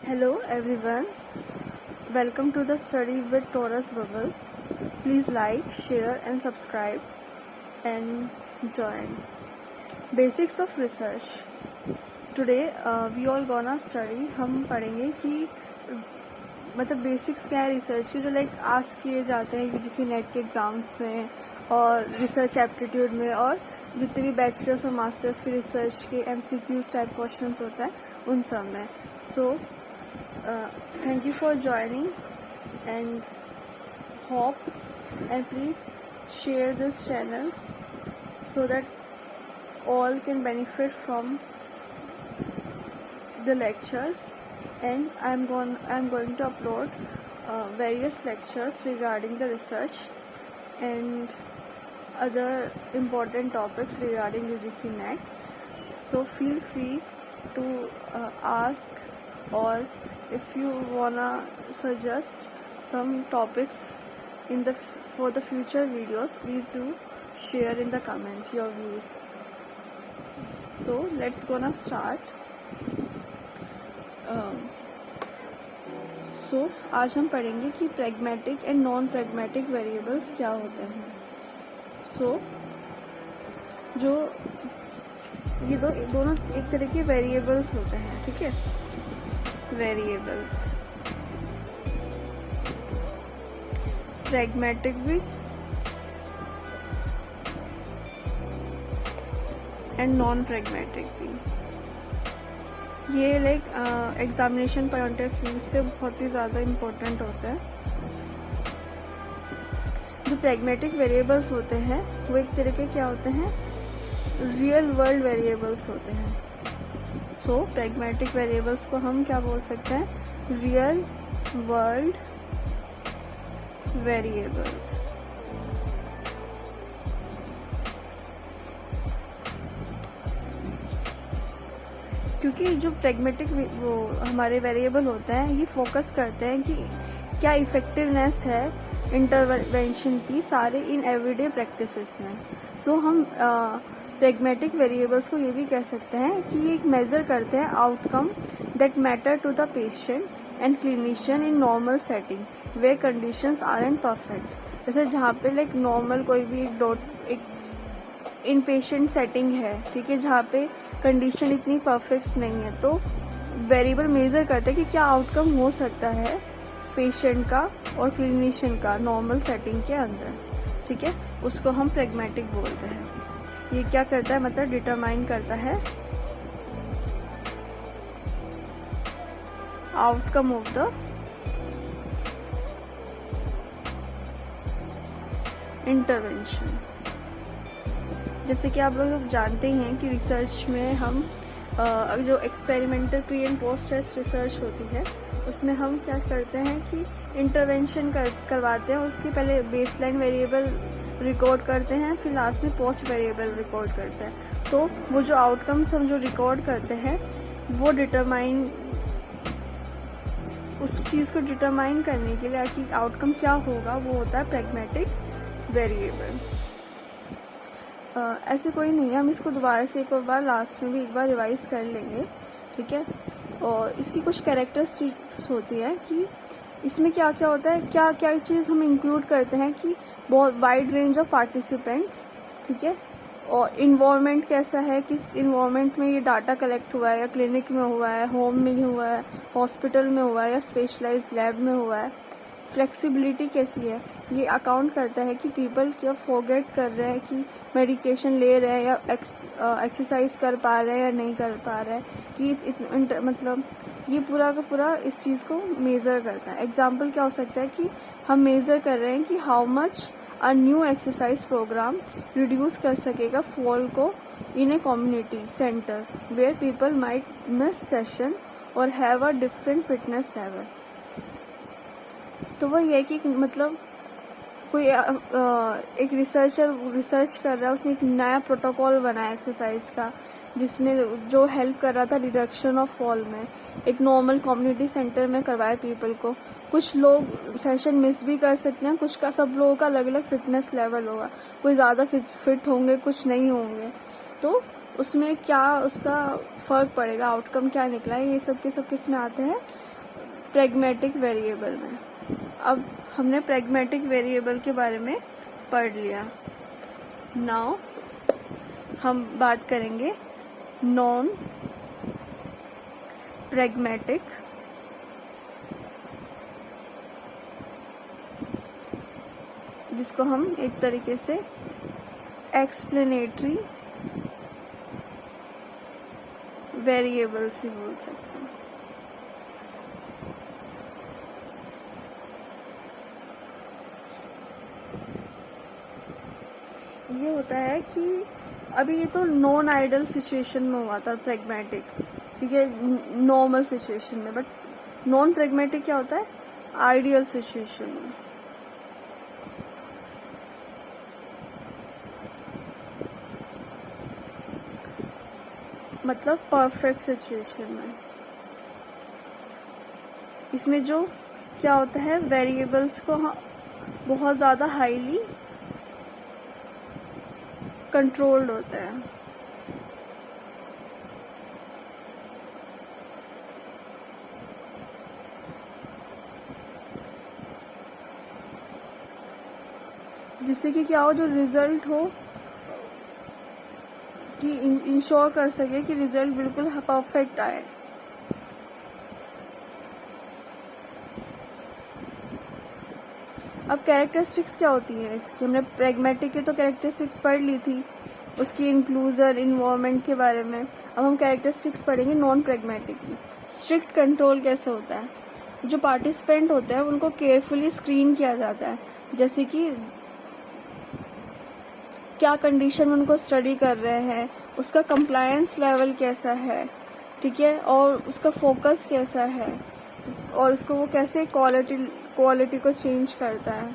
Hello everyone, welcome to the study with Taurus Bubble. Please like, share and subscribe and join. Basics of research. Today we all gonna study. हम पढ़ेंगे कि मतलब basics क्या है research की, जो like ask किए जाते हैं यूजीसी नेट के एग्ज़ाम्स में और रिसर्च एप्टीट्यूड में, और जितने भी बैचलर्स और मास्टर्स की रिसर्च के MCQs टाइप क्वेश्चंस होता है उन सब में. सो thank you for joining and hope and please share this channel so that all can benefit from the lectures, and I'm going to upload various lectures regarding the research and other important topics regarding UGC NET. So feel free to ask, or if you wanna suggest some topics for the future videos, please do share in the comment your views. So let's gonna start. So आज हम पढ़ेंगे कि pragmatic and non pragmatic variables क्या होते हैं. So जो ये दोनों एक तरह के वेरिएबल्स होते हैं, ठीक है. वेरिएबल्स प्रैग्मेटिक भी एंड नॉन प्रैग्मेटिक भी. ये like examination point of view से बहुत ही ज़्यादा इम्पोर्टेंट होता है. जो प्रैग्मेटिक वेरिएबल्स होते हैं वो एक तरह के क्या होते हैं, रियल वर्ल्ड वेरिएबल्स होते हैं. सो प्रैग्मेटिक वेरिएबल्स को हम क्या बोल सकते हैं, रियल वर्ल्ड वेरिएबल्स. क्योंकि जो प्रैग्मेटिक वो हमारे वेरिएबल होते हैं ये फोकस करते हैं कि क्या इफेक्टिवनेस है इंटरवेंशन की सारे इन एवरीडे प्रैक्टिसेस में. सो हम प्रैग्मेटिक वेरिएबल्स को ये भी कह सकते हैं कि ये एक मेजर करते हैं outcome that matter to the patient and clinician in normal setting where conditions are imperfect. जैसे जहाँ पे लाइक नॉर्मल कोई भी एक इन पेशेंट सेटिंग है, ठीक है, जहाँ पे कंडीशन इतनी परफेक्ट नहीं है, तो वेरिएबल मेजर करते हैं कि क्या आउटकम हो सकता है पेशेंट का और क्लिनिशियन का नॉर्मल सेटिंग के अंदर, ठीक है. उसको हम प्रैग्मेटिक बोलते हैं. ये क्या करता है, मतलब डिटरमाइन करता है आउटकम ऑफ द इंटरवेंशन. जैसे कि आप लोग जानते हैं कि रिसर्च में हम जो experimental pre and post test research होती है उसमें हम क्या करते हैं कि इंटरवेंशन करवाते हैं. उसके पहले बेसलाइन वेरिएबल रिकॉर्ड करते हैं, फिर लास्ट में पोस्ट वेरिएबल रिकॉर्ड करते हैं. तो वो जो आउटकम्स हम जो रिकॉर्ड करते हैं वो डिटरमाइन, उस चीज़ को डिटरमाइन करने के लिए कि आउटकम क्या होगा वो होता है प्रैग्मेटिक वेरिएबल. ऐसे कोई नहीं है, हम इसको दोबारा से एक बार लास्ट में भी एक बार रिवाइज कर लेंगे, ठीक है. और इसकी कुछ कैरेक्टरिस्टिक्स होती है कि इसमें क्या क्या होता है, क्या क्या चीज़ हम इंक्लूड करते हैं कि बहुत वाइड रेंज ऑफ पार्टिसिपेंट्स, ठीक है, और इन्वॉल्वमेंट कैसा है, किस इन्वॉल्वमेंट में ये डाटा कलेक्ट हुआ है, या क्लिनिक में हुआ है, होम में हुआ है, हॉस्पिटल में हुआ है, या स्पेशलाइज्ड लैब में हुआ है. फ्लेक्सिबिलिटी कैसी है, ये अकाउंट करता है कि पीपल क्या फॉरगेट कर रहे हैं कि मेडिकेशन ले रहे हैं या एक्सरसाइज कर पा रहे हैं या नहीं कर पा रहे हैं, कि मतलब ये पूरा का पूरा इस चीज़ को मेज़र करता है. एग्जाम्पल क्या हो सकता है कि हम मेज़र कर रहे हैं कि how much a new exercise program reduce कर सकेगा फॉल को in a community center where people might miss session और have a different fitness level. तो वो ये कि मतलब कोई एक रिसर्चर रिसर्च कर रहा है, उसने एक नया प्रोटोकॉल बनाया एक्सरसाइज का जिसमें जो हेल्प कर रहा था रिडक्शन ऑफ फॉल में, एक नॉर्मल कम्युनिटी सेंटर में करवाए पीपल को. कुछ लोग सेशन मिस भी कर सकते हैं, कुछ का सब लोगों का अलग अलग फिटनेस लेवल होगा, कोई ज़्यादा फिट होंगे, कुछ नहीं होंगे. तो उसमें क्या उसका फ़र्क पड़ेगा, आउटकम क्या निकला है, ये सब के सब किस में आते हैं, प्रैग्मेटिक वेरिएबल में। अब हमने प्रैग्मेटिक वेरिएबल के बारे में पढ़ लिया। नाउ हम बात करेंगे नॉन प्रैग्मेटिक जिसको हम एक तरीके से एक्सप्लेनेटरी वेरिएबल्स भी बोल सकते हैं। ये होता है कि अभी ये तो नॉन आइडियल सिचुएशन में हुआ था प्रैग्मेटिक, ठीक है, नॉर्मल सिचुएशन में, बट नॉन प्रैग्मेटिक क्या होता है, आइडियल सिचुएशन में। मतलब परफेक्ट सिचुएशन में। इसमें जो क्या होता है, वेरिएबल्स को बहुत ज़्यादा हाईली कंट्रोल्ड होता है। जिससे कि क्या हो, जो रिजल्ट हो कि इंश्योर कर सके कि रिजल्ट बिल्कुल परफेक्ट आए। अब कैरेक्टरिस्टिक्स क्या होती है इसकी, हमने प्रैग्मेटिक की तो कैरेक्टरिस्टिक्स पढ़ ली थी, उसकी इंक्लूजन इन्वॉल्वमेंट के बारे में। अब हम कैरेक्टरिस्टिक्स पढ़ेंगे नॉन प्रैग्मेटिक की। स्ट्रिक्ट कंट्रोल कैसे होता है, जो पार्टिसिपेंट होते हैं उनको केयरफुली स्क्रीन किया जाता है, जैसे कि क्या कंडीशन में उनको स्टडी कर रहे हैं, उसका कंप्लायंस लेवल कैसा है, ठीक है, और उसका फोकस कैसा है, और उसको वो कैसे क्वालिटी को चेंज करता है।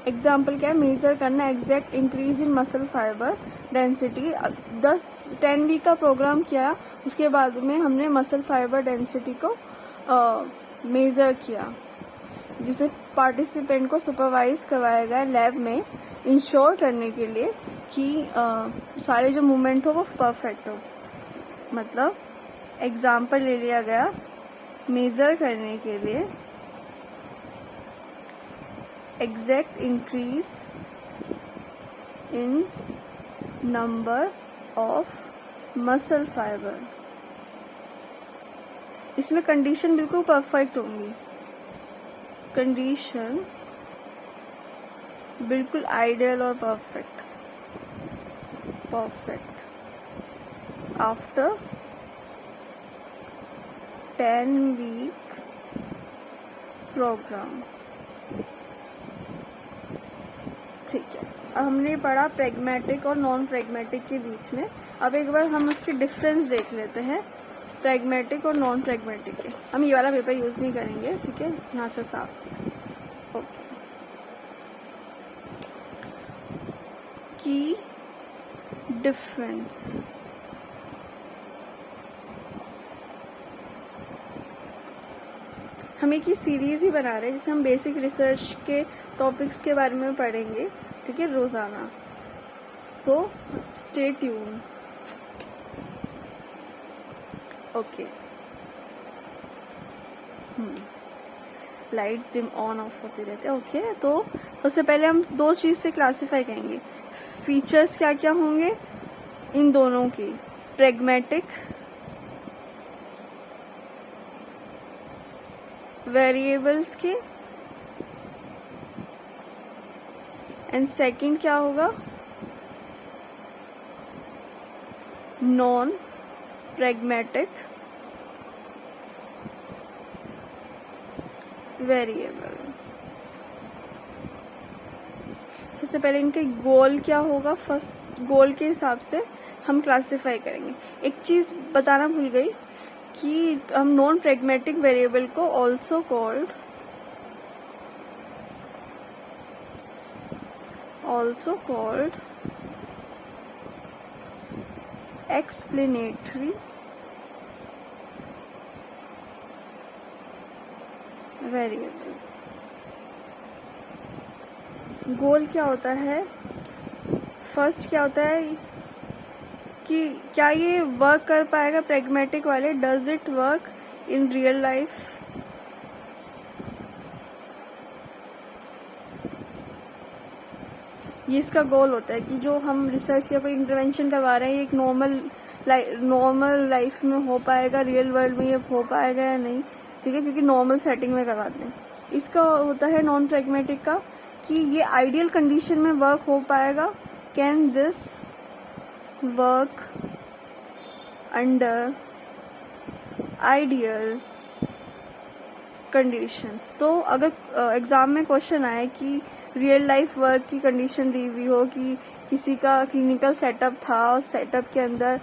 एग्जाम्पल क्या है, मेजर करना exact increase in muscle fibre density. 10 week का प्रोग्राम किया, उसके बाद में हमने मसल फाइबर डेंसिटी को मेज़र किया, जिसे पार्टिसिपेंट को सुपरवाइज करवाया गया लैब में, इंश्योर करने के लिए कि सारे जो मूवमेंट हो वो परफेक्ट हो। मतलब एग्जाम्पल ले लिया गया मेज़र करने के लिए exact increase in number of muscle fibre. इसमें कंडीशन बिल्कुल परफेक्ट होंगी, कंडीशन बिल्कुल आइडियल और परफेक्ट आफ्टर 10 वीक प्रोग्राम। ठीक है, अब हमने पढ़ा प्रैग्मेटिक और नॉन प्रैग्मेटिक के बीच में। अब एक बार हम उसके डिफरेंस देख लेते हैं, प्रैग्मेटिक और नॉन प्रैग्मेटिक के। हम ये वाला पेपर यूज नहीं करेंगे, ठीक है, यहाँ से साफ से। ओके, की डिफरेंस, हम एक ही सीरीज ही बना रहे हैं जिसमें हम बेसिक रिसर्च के टॉपिक्स के बारे में पढ़ेंगे, ठीक है, रोजाना। So stay tune. Okay, lights dim on off होते रहते हैं। ओके, तो सबसे पहले हम दो चीज से क्लासिफाई करेंगे, फीचर्स क्या क्या होंगे इन दोनों की, प्रैग्मेटिक वेरिएबल्स के, एंड सेकंड क्या होगा, नॉन प्रैग्मेटिक वेरिएबल। सबसे पहले इनके गोल क्या होगा, फर्स्ट गोल के हिसाब से हम क्लासिफाई करेंगे। एक चीज बताना भूल गई कि हम नॉन प्रैग्मेटिक वेरिएबल को ऑल्सो कॉल्ड एक्सप्लेनेटरी वेरिएबल। गोल क्या होता है, फर्स्ट क्या होता है कि क्या ये वर्क कर पाएगा प्रैग्मेटिक वाले, does it work in real life, ये इसका गोल होता है कि जो हम रिसर्च या कोई इंटरवेंशन करवा रहे हैं ये एक नॉर्मल लाइफ में हो पाएगा, रियल वर्ल्ड में ये हो पाएगा या नहीं, ठीक है, क्योंकि नॉर्मल सेटिंग में करवाते हैं। इसका होता है नॉन प्रैग्मेटिक का कि ये आइडियल कंडीशन में वर्क हो पाएगा, can this work under ideal conditions. तो अगर एग्जाम में क्वेश्चन आए कि रियल लाइफ वर्क की कंडीशन दी हुई हो कि किसी का क्लिनिकल सेटअप था, उस सेटअप के अंदर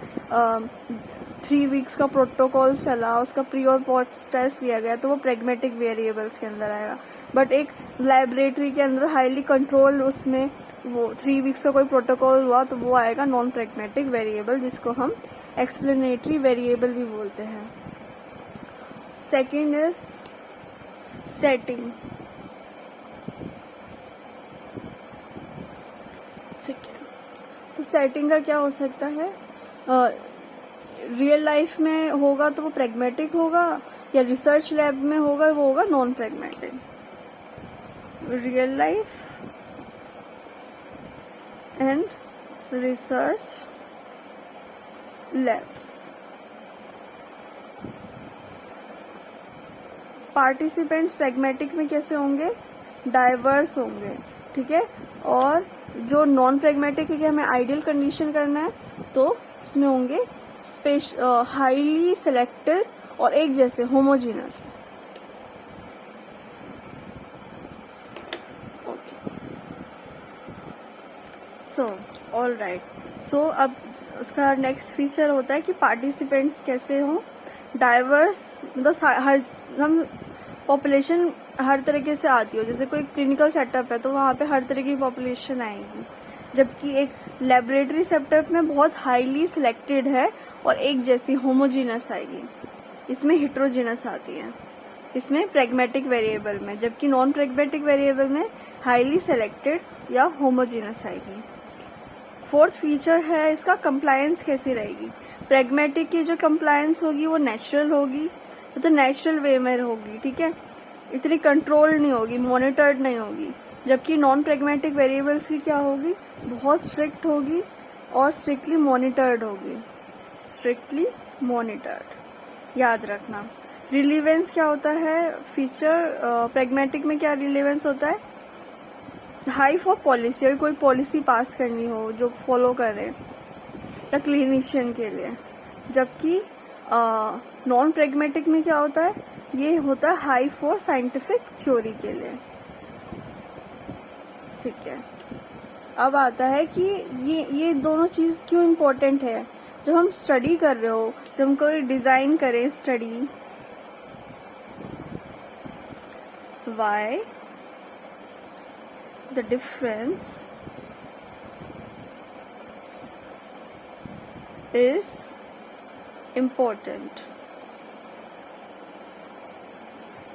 3 वीक्स का प्रोटोकॉल चला, उसका प्री और पोस्ट टेस्ट लिया गया, तो वो प्रैग्मेटिक वेरिएबल्स के अंदर आएगा। बट एक लैबोरेटरी के अंदर हाईली कंट्रोल उसमें वो 3 वीक्स का कोई प्रोटोकॉल हुआ तो वो आएगा नॉन प्रैग्मेटिक वेरिएबल, जिसको हम एक्सप्लेनेटरी वेरिएबल भी बोलते हैं। सेकेंड इज सेटिंग, ठीक है। तो सेटिंग का क्या हो सकता है, रियल लाइफ में होगा तो वो प्रैग्मेटिक होगा, या रिसर्च लैब में होगा वो होगा non pragmatic. Real life and research labs. Participants pragmatic में कैसे होंगे, डाइवर्स होंगे, ठीक है। और जो नॉन प्रैग्मेटिक है कि हमें आइडियल कंडीशन करना है तो उसमें होंगे हाईली सिलेक्टेड और एक जैसे homogeneous. Okay, so all right. So अब उसका नेक्स्ट फीचर होता है कि पार्टिसिपेंट्स कैसे हों, डाइवर्स, मतलब हम पॉपुलेशन हर तरीके से आती हो, जैसे कोई क्लिनिकल सेटअप है तो वहाँ पे हर तरह की पॉपुलेशन आएगी, जबकि एक लेबोरेटरी सेटअप में बहुत हाईली सिलेक्टेड है और एक जैसी होमोजीनस आएगी। इसमें हेट्रोजीनस आती है, इसमें प्रैग्मेटिक वेरिएबल में, जबकि नॉन प्रैग्मेटिक वेरिएबल में हाईली सिलेक्टेड या होमोजीनस आएगी। फोर्थ फीचर है इसका कंप्लायंस कैसी रहेगी। प्रैग्मेटिक की जो कंप्लायंस होगी वो नेचुरल होगी, तो नेचुरल वे में होगी, ठीक है, इतनी कंट्रोल्ड नहीं होगी, मॉनिटर्ड नहीं होगी। जबकि नॉन प्रैग्मेटिक वेरिएबल्स की क्या होगी, बहुत स्ट्रिक्ट होगी और स्ट्रिक्टली मॉनिटर्ड होगी, स्ट्रिक्टली मॉनिटर्ड। याद रखना। रिलीवेंस क्या होता है फीचर, प्रैग्मेटिक में क्या रिलीवेंस होता है, हाई फॉर पॉलिसी, अगर कोई पॉलिसी पास करनी हो जो फॉलो करे या क्लिनिशियन के लिए। जबकि नॉन प्रैग्मेटिक में क्या होता है, ये होता है हाई फॉर साइंटिफिक थ्योरी के लिए, ठीक है। अब आता है कि ये दोनों चीज क्यों इम्पोर्टेंट है। जब हम स्टडी कर रहे हो, जब हम कोई डिजाइन करें study, why the difference is important,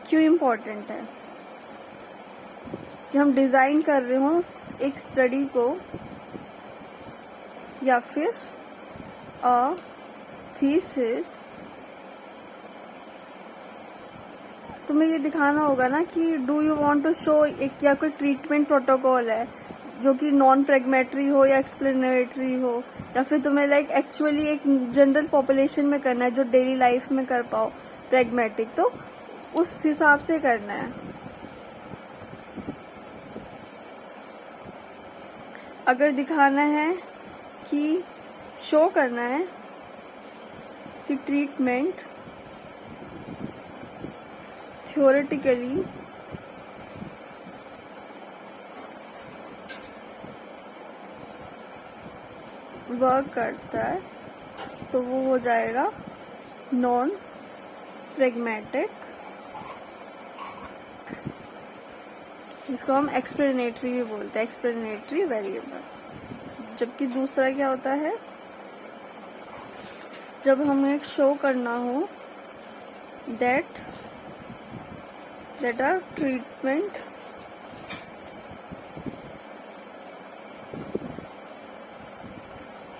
क्यों इम्पोर्टेंट है। जब हम डिजाइन कर रहे हो एक स्टडी को या फिर अ थीसिस, तुम्हें ये दिखाना होगा ना कि do you want to show एक या कोई ट्रीटमेंट प्रोटोकॉल है जो कि नॉन प्रैग्मेटरी हो या एक्सप्लेनेटरी हो, या फिर तुम्हें लाइक एक्चुअली एक जनरल पॉपुलेशन में करना है जो डेली लाइफ में कर पाओ प्रैग्मेटिक, तो उस हिसाब से करना है। अगर दिखाना है कि शो करना है कि ट्रीटमेंट थ्योरेटिकली वर्क करता है तो वो हो जाएगा नॉन प्रैग्मेटिक, जिसको हम एक्सप्लेनेटरी भी बोलते हैं, एक्सप्लेनेटरी वेरिएबल। जबकि दूसरा क्या होता है, जब हमें एक शो करना हो दैट आर ट्रीटमेंट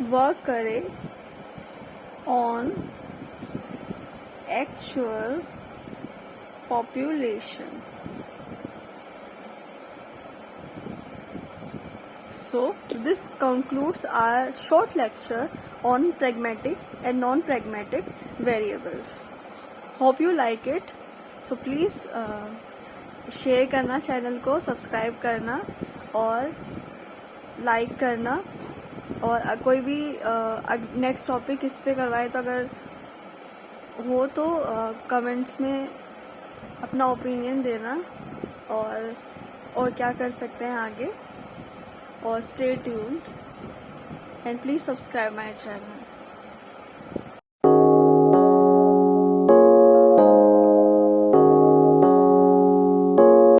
वर्क करे on actual population. So this concludes our short lecture on pragmatic and non-pragmatic variables. Hope you like it. So please share करना चैनल को, सब्सक्राइब करना और लाइक करना, और कोई भी नेक्स्ट टॉपिक इस पे करवाए तो अगर हो तो कमेंट्स में अपना ओपिनियन देना, और क्या कर सकते हैं आगे. और stay tuned and please subscribe my channel.